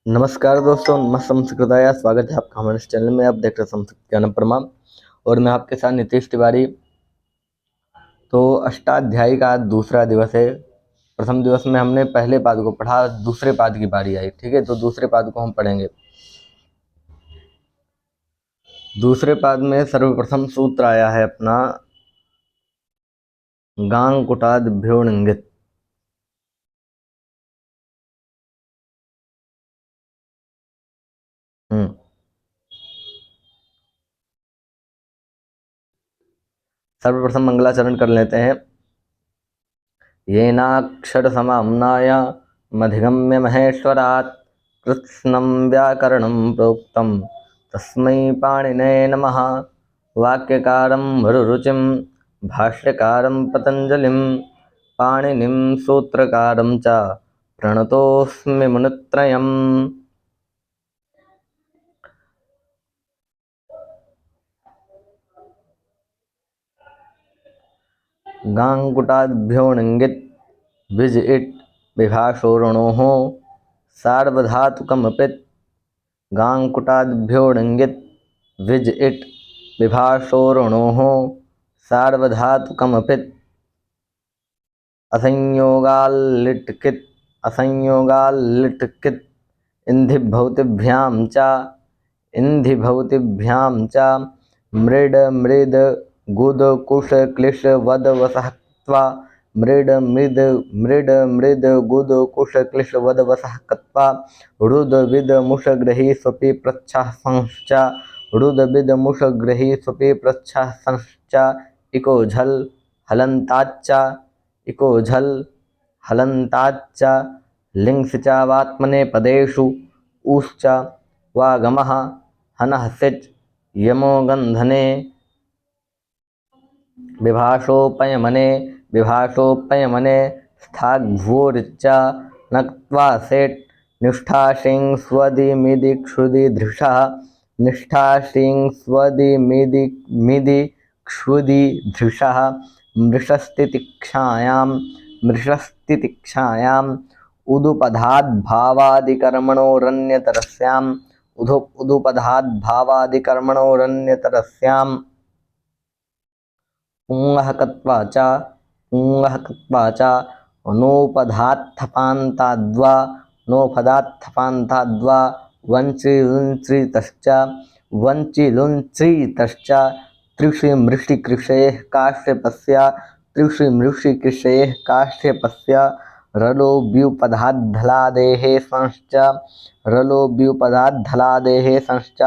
नमस्कार दोस्तों, नमः संस्कृताय। स्वागत है आपका हमारे इस चैनल में। आप देख रहे हैं संस्कृत ज्ञानम प्रमाण और मैं आपके साथ नीतीश तिवारी। तो अष्टाध्यायी का आज दूसरा दिवस है। प्रथम दिवस में हमने पहले पाद को पढ़ा, दूसरे पाद की बारी आई। ठीक है, तो दूसरे पाद को हम पढ़ेंगे। दूसरे पाद में सर्वप्रथम सूत्र आया है अपना गांगकुटाद्भ्यो णिङित्। सर्वप्रथम मंगलाचरण कर लेते हैं। येनाक्षरसमाम्नाय मधिगम्य महेश्वरात् कृत्स्नं व्याकरणं प्रोक्तं तस्मै पाणिनये नमः। वाक्यकारं वरुरुचिं भाष्यकारं पतञ्जलिं पाणिनिं सूत्रकारं च प्रणतोऽस्मि मुनित्रयम्। गाङ्गुटाद्भ्यो णिङित् विज इट् विभाषोरणोः सार्वधातुकमपित्। गाङ्गुटाद्भ्यो णिङित् विज इट् विभाषोरणोः सार्वधातुकमपित्। असंयोगाल्लिट्कित् असंयोगाल्लिट्कित् इन्धिभौतिभ्यां च मृड मृद गुद कुश क्लिश वद वसः क्त्वा मृड गुद कुश क्लिश वद वसः क्त्वा रुद विद मुष ग्रही स्वपि प्रच्छः संश्च रुद विद मुष ग्रही स्वपि प्रच्छः संश्च इको झल हलन्ताच्च इको झल हलन्ताच्च लिंग्स च वात्मने पदेषु ऊश्च वागमः हनः सिच् यमो गन्धने विभाषोपयमने स्थाग्भूरिच्च नक्त्वा सेट् निष्ठाशिं स्वदिमिदि क्षुदि धृषः निष्ठाशिं स्वदिमिदि क्षुदि धृषः मृषस्तितिक्षायाम् उदुपधाद्भावादिकर्मणोरन्यतरस्याम् उदुपधाद्भावादिकर्मणोरन्यतरस्याम् पुंगः कत्वा च नोपदात्थपान्ताद्वा वञ्चिलुञ्च्रितश्च त्रिषि काश्यपस्य रलोऽव्युपधाद्धलादेः संश्च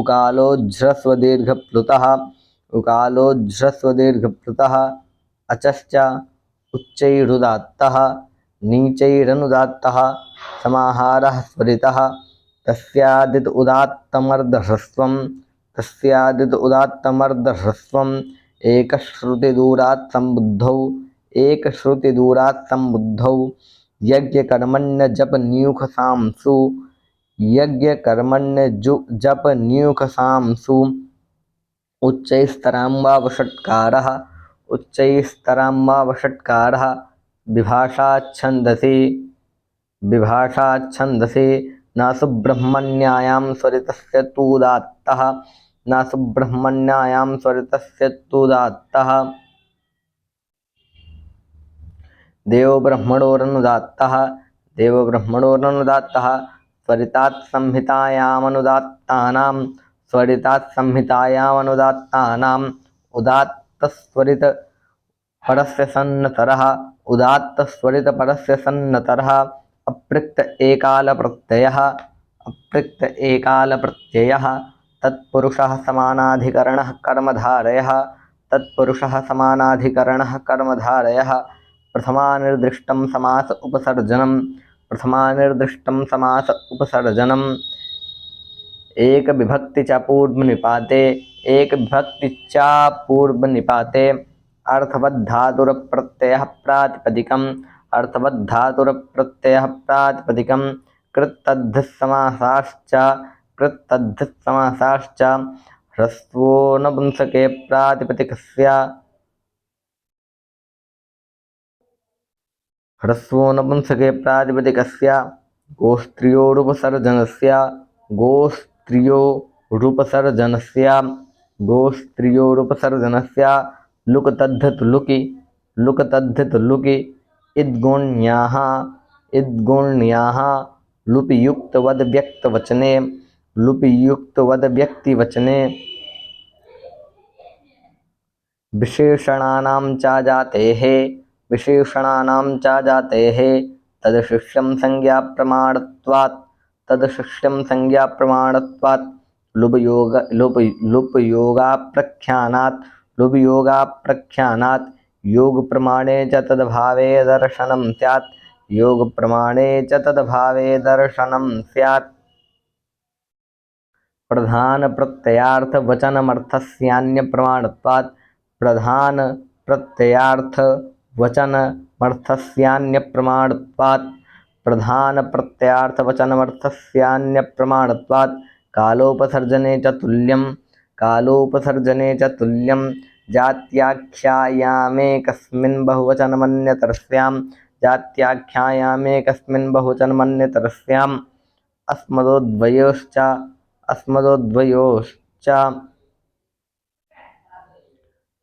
उकालोज्झ्रस्वदीर्घप्लुतः अचश्च उच्चैरुदात्तः नीचैरनुदात्तः समाहारः स्वरितः तस्यादित उदात्तमर्धह्रस्वम् एकश्रुतिदूरात् सम्बुद्धौ यज्ञकर्मण्यजपन्यूखसांसु उच्चैस्तराम्बावषट्कारः विभाषाच्छन्दसि न सुब्रह्मण्यायां स्वरितस्य तूदात्तः देवब्रह्मणोरनुदात्तः स्वरितात्संहितायामनुदात्तानाम् उदात्तस्वरितपरस्य सन्नतरः अपृक्त एकालप्रत्ययः तत्पुरुषः समानाधिकरणः कर्मधारयः प्रथमानिर्दिष्टं समास उपसर्जनम् एक विभक्ति च पूर्वनिपाते अर्थवद्धातुरप्रत्ययः प्रातिपदिकम् कृत्तद्धसमासाश्च ह्रस्वो नपुंसके प्रातिपदिकस्य गोस्त्रियोरुपसर्जनस्य गोस्त्रियोरुपसर्जनस्य गोस्त्रियोरुपसर्जनस्य लुक तद्धित लुकि लुक तद्धित लुकि इद्गुण्याः इद्गुण्याः लुपियुक्तवद व्यक्तवचने लुपियुक्तवद व्यक्तिवचने विशेषणानां च जातेः विशेषणानां च जातेः तदशिष्यं संज्ञाप्रमाणत्वात् तदशिष्यं संज्ञाप्रमाणत्वात् लुपयोगाप्रख्यानात् लुपयोगाप्रख्यानात् योगप्रमाणे च तद्भावे दर्शनं स्यात् योगप्रमाणे च तद्भावे दर्शनं स्यात् प्रधान प्रत्ययार्थ वचनमर्थस्यान्यप्रमाणत्वात् प्रधान प्रत्ययार्थ वचनमर्थस्यान्यप्रमाणत्वात् प्रधान प्रत्ययार्थ वचनमर्थस्यान्यप्रमाणत्वात् कालोपसर्जने च तुल्यं जात्याख्यायामेकस्मिन् बहुवचनमन्यतरस्यां जात्याख्यायामेकस्मिन् बहुवचनमन्यतरस्याम् अस्मदोद्वयोश्च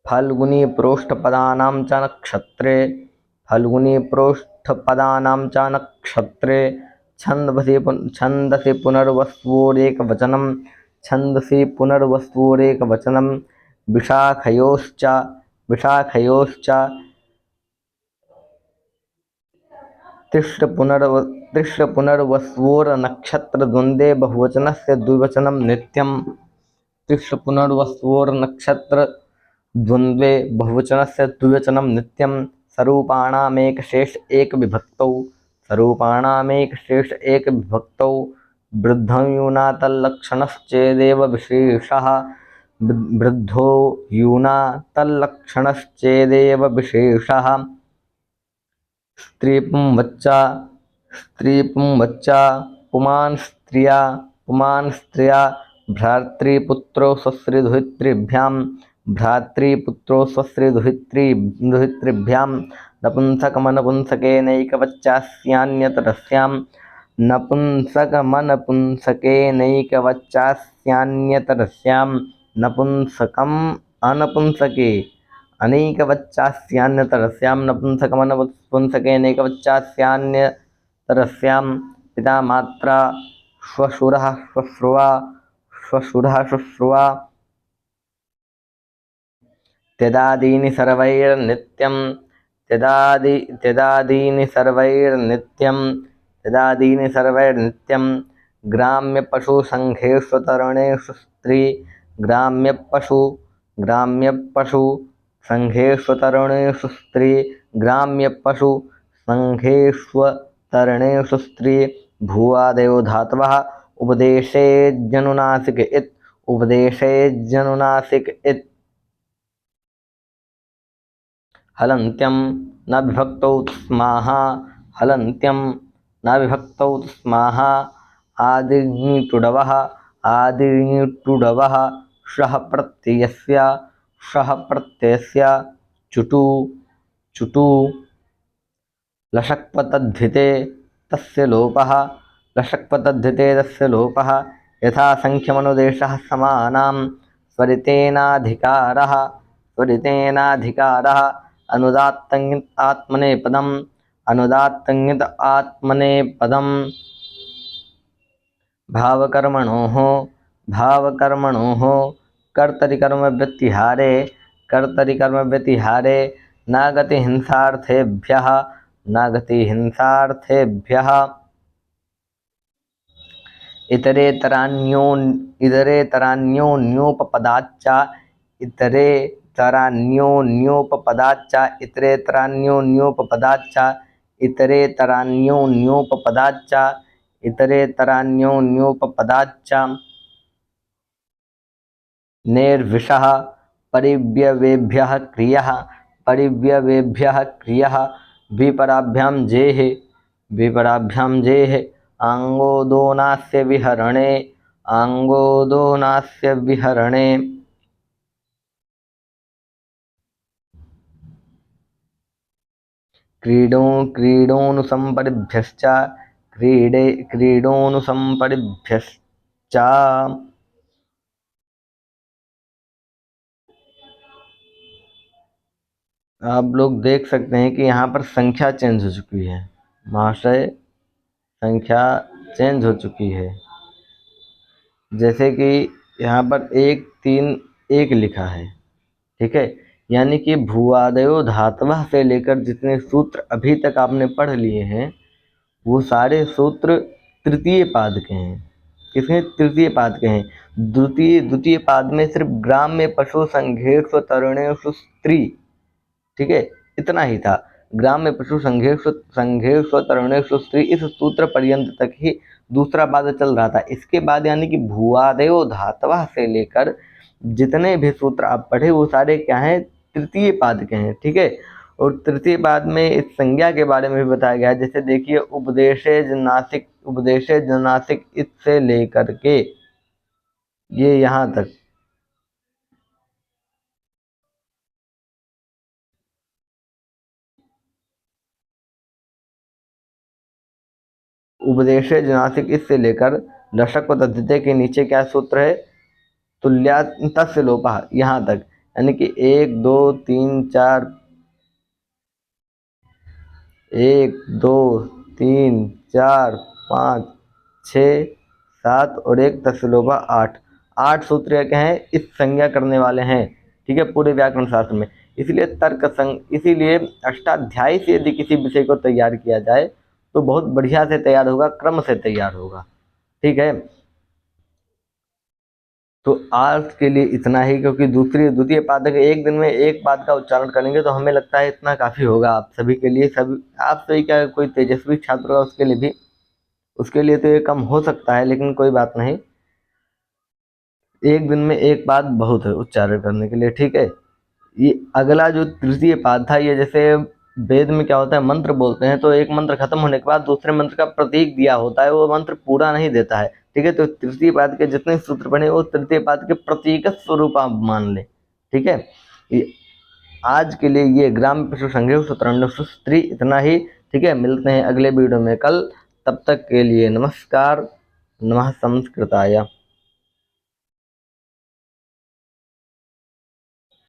फल्गुनी प्रोष्ठपदानां च नक्षत्रे फल्गुनी प्रोष्ठपदानां च नक्षत्रे छन्दसि पुनर्वस्वोरेकवचनं छन्दसि पुनर्वस्वोरेकवचनं विशाखयोश्च तिष्ठपुनर्वस्वोर्नक्षत्रद्वन्द्वे बहुवचनस्य द्विवचनं नित्यं तिष्ठपुनर्वस्वोर्नक्षत्रद्वन्द्वे बहुवचनस्य द्विवचनं नित्यं स्वरूपाणामेकशेष एकविभक्तौ वृद्धं यूना तल्लक्षणश्चेदेव विशेषः वृद्धो यूना तल्लक्षणश्चेदेव विशेषः स्त्रीपुं वच्चा पुमान् स्त्रिया भ्रातृपुत्रो स्वश्रीदुहितृभ्यां नपुंसकमनपुंसकेनैकवच्चास्यान्यतरस्यां नपुंसकम् अनपुंसके अनेकवच्चास्यान्यतरस्यां नपुंसकमनपुंसकेनैकवच्चास्यान्यतरस्यां पिता मात्रा श्वशुरः श्वश्रुवा त्यदादीनि सर्वैर्नित्यं ग्राम्यपशुसङ्घेष्वतरणेषु स्त्री ग्राम्यपशुसङ्घेष्वतरणेषु स्त्री भूवादयो धातवः उपदेशेज्जनुनासिक इत् हलन्त्यं न विभक्तौ स्माः आदिर्निटुडवः श्रः प्रत्ययस्य चुटु लशक्पतद्धिते तस्य लोपः यथा संख्यमनुदेशः समानां स्वरितेनाधिकारः अनुदात्तङित आत्मनेपदं भावकर्मणोः कर्तरिकर्मव्यतिहारे न गतिहिंसार्थेभ्यः इतरेतरान्योन्योपपदाच्च निर्विशः परिव्यवेभ्यः क्रियः विपराभ्यां जेः आङ्गोदोनास्य विहरणे क्रीडोनुसम्परिभ्यश्च क्रीडोनुसंपरिभ्यश्च। आप लोग देख सकते हैं कि यहाँ पर संख्या चेंज हो चुकी है महाशय, संख्या चेंज हो चुकी है। जैसे कि यहाँ पर 1 3 1 लिखा है, ठीक है, यानी कि भूआदयो धातवः से लेकर जितने सूत्र अभी तक आपने पढ़ लिए हैं वो सारे सूत्र तृतीय पाद के हैं। किसके? तृतीय पाद के हैं। द्वितीय पाद में सिर्फ ग्राम्य पशु संघेषु तरुणेषु स्त्री, ठीक है, इतना ही था। ग्राम्य पशु संघेषु तरुणेषु स्त्री, इस सूत्र पर्यंत तक ही दूसरा पाद चल रहा था। इसके बाद यानी कि भूआदयो धातवः से लेकर जितने भी सूत्र आप पढ़े वो सारे क्या हैं? तृतीय पाद के हैं, ठीक है। और तृतीय पाद में इस संज्ञा के बारे में भी बताया गया है। जैसे देखिए, उपदेशेज नासिक इससे लेकर के ये यहाँ तक, उपदेशेज नासिक इससे लेकर लशक व तद्धिते के नीचे क्या सूत्र है? तुल्यान्तस्य लोपः, यहाँ तक, यानी कि 1 2 3 4 1 2 3 4 5 6 7 और 1 तस्लोभा 8 सूत्र क्या हैं? इस संज्ञा करने वाले हैं, ठीक है, पूरे व्याकरण शास्त्र में। इसीलिए अष्टाध्यायी से यदि किसी विषय को तैयार किया जाए तो बहुत बढ़िया से तैयार होगा, क्रम से तैयार होगा, ठीक है। तो आज के लिए इतना ही, क्योंकि द्वितीय पाद के एक दिन में एक पाद का उच्चारण करेंगे तो हमें लगता है इतना काफ़ी होगा आप सभी के लिए। आप सभी का कोई तेजस्वी छात्र होगा उसके लिए तो ये कम हो सकता है, लेकिन कोई बात नहीं, एक दिन में एक पाद बहुत है उच्चारण करने के लिए, ठीक है। ये अगला जो तृतीय पाद था, ये जैसे वेद में क्या होता है, मंत्र बोलते हैं तो एक मंत्र खत्म होने के बाद दूसरे मंत्र का प्रतीक दिया होता है, वो मंत्र पूरा नहीं देता है, ठीक है। तो तृतीय पाद के जितने सूत्र बने वो तृतीय पाद के प्रतीक स्वरूप आप मान लें, ठीक है। आज के लिए ये ग्राम पशु संग्रह सूत्र स्त्री इतना ही, ठीक है। मिलते हैं अगले वीडियो में कल, तब तक के लिए नमस्कार। नमः संस्कृताय।